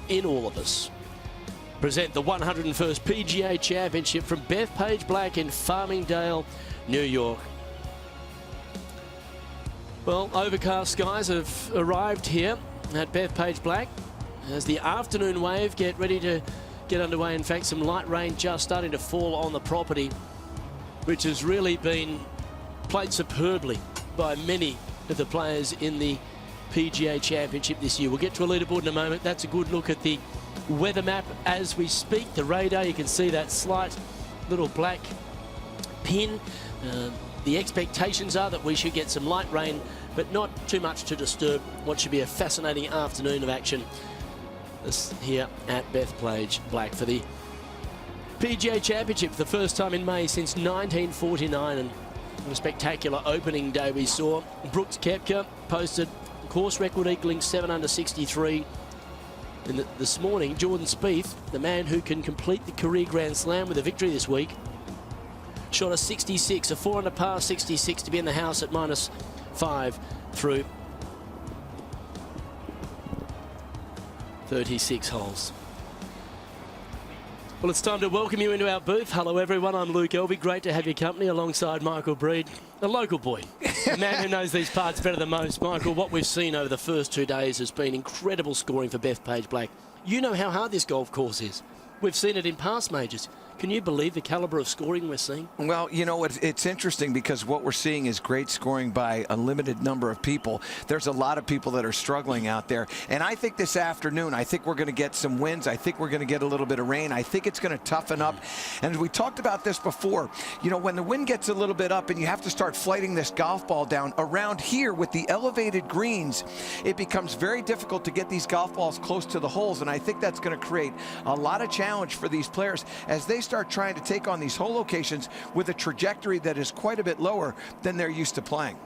in all of us. Present the 101st PGA Championship from Bethpage Black in Farmingdale, New York. Well, overcast skies have arrived here at Bethpage Black as the afternoon wave get ready to get underway. In fact, some light rain just starting to fall on the property, which has really been played superbly by many of the players in the PGA Championship this year. We'll get to a leaderboard in a moment. That's a good look at the weather map as we speak. The radar, you can see that slight little black pin. The expectations are that we should get some light rain, but not too much to disturb what should be a fascinating afternoon of action this here at Bethpage Black for the PGA Championship for the first time in May since 1949. And a spectacular opening day we saw. Brooks Koepka posted course record equaling 7 under 63. And this morning, Jordan Spieth, the man who can complete the career Grand Slam with a victory this week, shot a 66, a 4 under par 66 to be in the house at -5 through 36 holes. Well, it's time to welcome you into our booth. Hello, everyone. I'm Luke Elby. Great to have your company alongside Michael Breed, a local boy, a man who knows these parts better than most. Michael, what we've seen over the first 2 days has been incredible scoring for Bethpage Black. You know how hard this golf course is. We've seen it in past majors. Can you believe the caliber of scoring we're seeing? Well, you know, it's interesting because what we're seeing is great scoring by a limited number of people. There's a lot of people that are struggling out there. And I think this afternoon, I think we're going to get some wins. I think we're going to get a little bit of rain. I think it's going to toughen up. And we talked about this before. You know, when the wind gets a little bit up and you have to start flighting this golf ball down around here with the elevated greens, it becomes very difficult to get these golf balls close to the holes. And I think that's going to create a lot of challenge for these players as they start trying to take on these hole locations with a trajectory that is quite a bit lower than they're used to playing.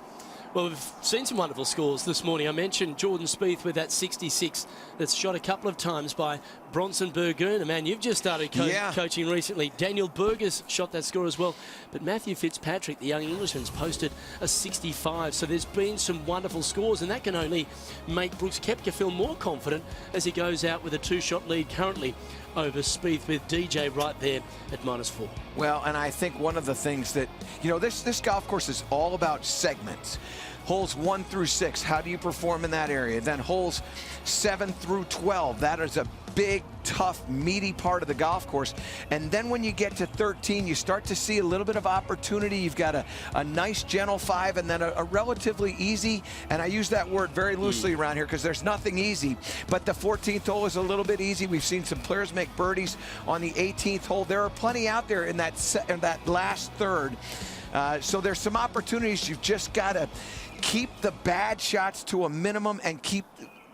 Well, we've seen some wonderful scores this morning. I mentioned Jordan Spieth with that 66 that's shot a couple of times by Bronson Burgoon, a man you've just started coaching recently. Daniel Berger's shot that score as well. But Matthew Fitzpatrick, the young Englishman's posted a 65. So there's been some wonderful scores, and that can only make Brooks Koepka feel more confident as he goes out with a 2-shot lead currently over Spieth, with DJ right there at -4. Well, and I think one of the things that, you know, this golf course is all about segments. Holes 1 through 6, how do you perform in that area? Then holes 7 through 12, that is a big, tough, meaty part of the golf course. And then when you get to 13, you start to see a little bit of opportunity. You've got a nice, gentle 5, and then a relatively easy, and I use that word very loosely around here because there's nothing easy, but the 14th hole is a little bit easy. We've seen some players make birdies on the 18th hole. There are plenty out there in that last third. So there's some opportunities. You've just got to keep the bad shots to a minimum and keep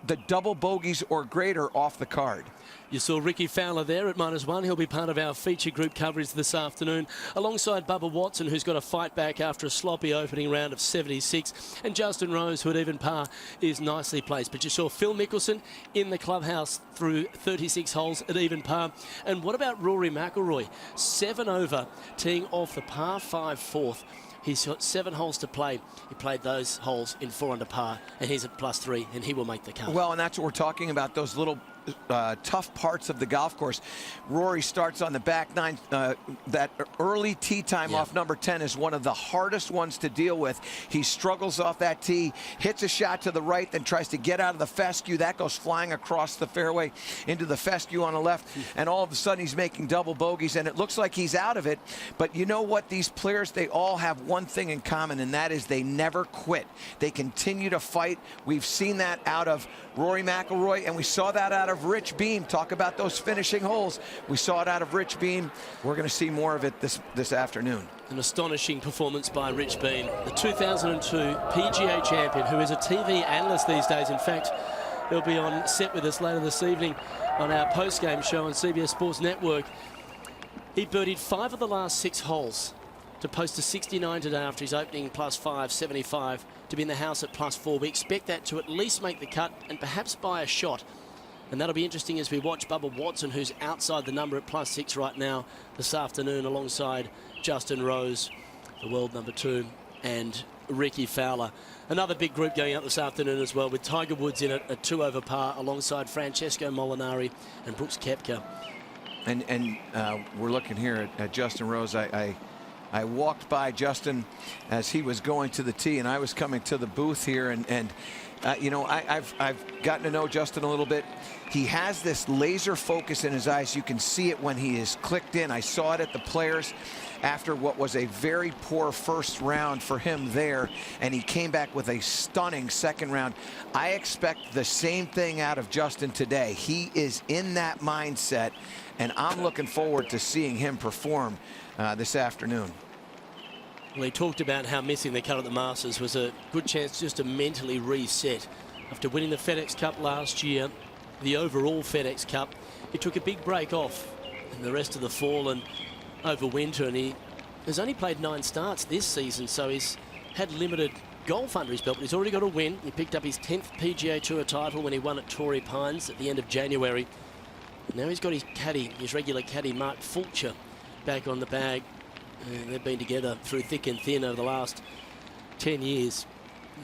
the double bogeys or greater off the card. You saw Rickie Fowler there at -1. He'll be part of our feature group coverage this afternoon, alongside Bubba Watson, who's got a fight back after a sloppy opening round of 76. And Justin Rose, who at even par is nicely placed. But you saw Phil Mickelson in the clubhouse through 36 holes at even par. And what about Rory McIlroy? 7 over, teeing off the par 5 fourth. He's got 7 holes to play. He played those holes in 4 under par, and he's at +3, and he will make the cut. Well, and that's what we're talking about, those little tough parts of the golf course. Rory starts on the back 9. That early tee time off number 10 is one of the hardest ones to deal with. He struggles off that tee, hits a shot to the right, then tries to get out of the fescue. That goes flying across the fairway into the fescue on the left, and all of a sudden he's making double bogeys, and it looks like he's out of it. But you know what? These players, they all have one thing in common, and that is they never quit. They continue to fight. We've seen that out of Rory McIlroy, and we saw that out of Rich Beem. Talk about those finishing holes. We saw it out of Rich Beem. We're going to see more of it this afternoon. An astonishing performance by Rich Beem, the 2002 PGA champion, who is a TV analyst these days. In fact, he'll be on set with us later this evening on our post-game show on CBS Sports Network. He birdied 5 of the last 6 holes to post a 69 today after his opening +5, 75, to be in the house at +4. We expect that to at least make the cut and perhaps buy a shot. And that'll be interesting as we watch Bubba Watson, who's outside the number at +6 right now this afternoon, alongside Justin Rose, the world number 2, and Rickie Fowler. Another big group going out this afternoon as well, with Tiger Woods in it at 2 over par alongside Francesco Molinari and Brooks Koepka. And we're looking here at Justin Rose. I walked by Justin as he was going to the tee, and I was coming to the booth here, and you know, I've gotten to know Justin a little bit. He has this laser focus in his eyes. You can see it when he is clicked in. I saw it at the Players after what was a very poor first round for him there, and he came back with a stunning second round. I expect the same thing out of Justin today. He is in that mindset, and I'm looking forward to seeing him perform this afternoon. Well, he talked about how missing the cut at the Masters was a good chance just to mentally reset. After winning the FedEx Cup last year, the overall FedEx Cup, he took a big break off in the rest of the fall and over winter, and he has only played 9 starts this season, so he's had limited golf under his belt, but he's already got a win. He picked up his 10th PGA Tour title when he won at Torrey Pines at the end of January. Now he's got his caddy, his regular caddy, Mark Fulcher, back on the bag. And they've been together through thick and thin over the last 10 years.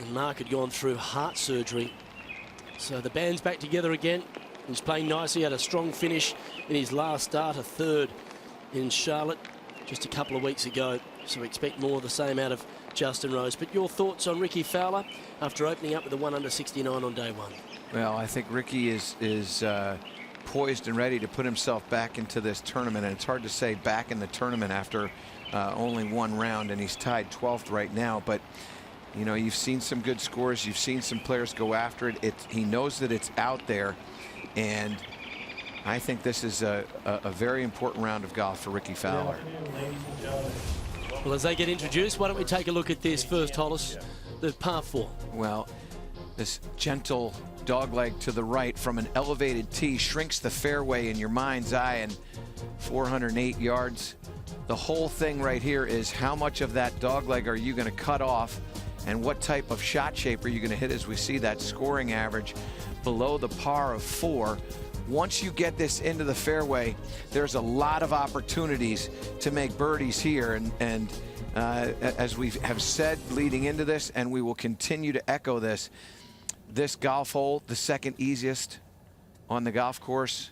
And Mark had gone through heart surgery. So the band's back together again. He's playing nicely, had a strong finish in his last start, a 3rd in Charlotte just a couple of weeks ago. So we expect more of the same out of Justin Rose. But your thoughts on Rickie Fowler after opening up with a 1 under 69 on day 1? Well, I think Rickie is poised and ready to put himself back into this tournament, and it's hard to say back in the tournament after only 1 round, and he's tied 12th right now. But you know, you've seen some good scores, you've seen some players go after it. He knows that it's out there, and I think this is a very important round of golf for Rickie Fowler. Well, as they get introduced, why don't we take a look at this first, Hollis, the par 4. Well, this gentle dogleg to the right from an elevated tee shrinks the fairway in your mind's eye, and 408 yards. The whole thing right here is how much of that dogleg are you going to cut off, and what type of shot shape are you going to hit, as we see that scoring average below the par of 4. Once you get this into the fairway, there's a lot of opportunities to make birdies here, and as we have said leading into this, and we will continue to echo this, this golf hole, the 2nd easiest on the golf course,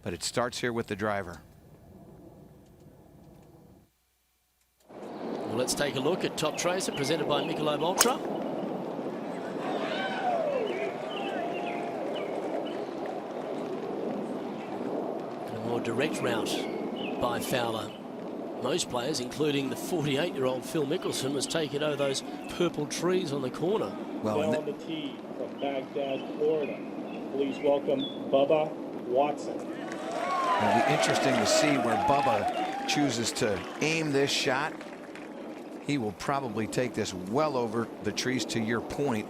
but it starts here with the driver. Well, let's take a look at Top Tracer, presented by Michelob Ultra. A more direct route by Fowler. Most players, including the 48-year-old Phil Mickelson, was taking over those purple trees on the corner. Well, on the tee from Baghdad, Florida, please welcome Bubba Watson. It'll be interesting to see where Bubba chooses to aim this shot. He will probably take this well over the trees, to your point.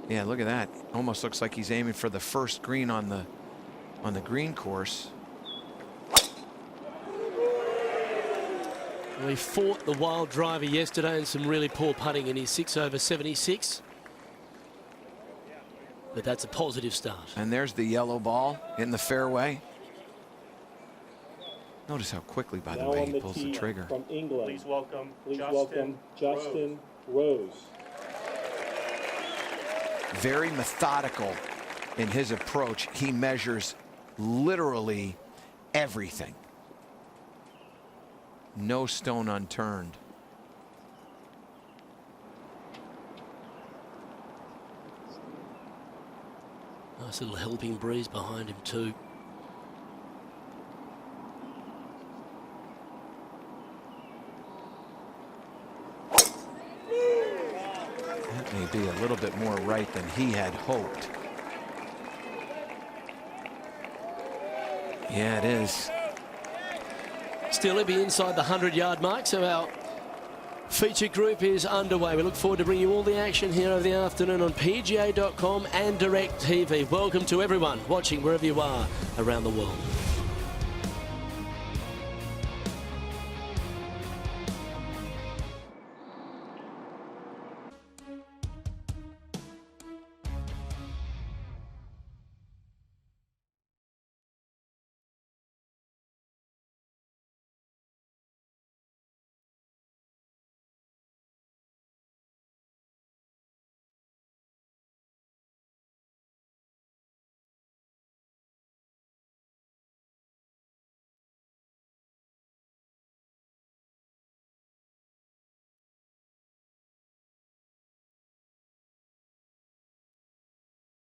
Yeah, look at that. Almost looks like he's aiming for the first green on the green course. Well, he fought the wild driver yesterday and some really poor putting in his 6 over 76. But that's a positive start. And there's the yellow ball in the fairway. Notice how quickly, by the way, he pulls the trigger. From England, please welcome Justin Rose. Very methodical in his approach. He measures literally everything. No stone unturned. Nice little helping breeze behind him too. That may be a little bit more right than he had hoped. Yeah, it is. Still, he'll be inside the 100-yard mark, so our feature group is underway. We look forward to bringing you all the action here over the afternoon on PGA.com and Direct TV. Welcome to everyone watching wherever you are around the world.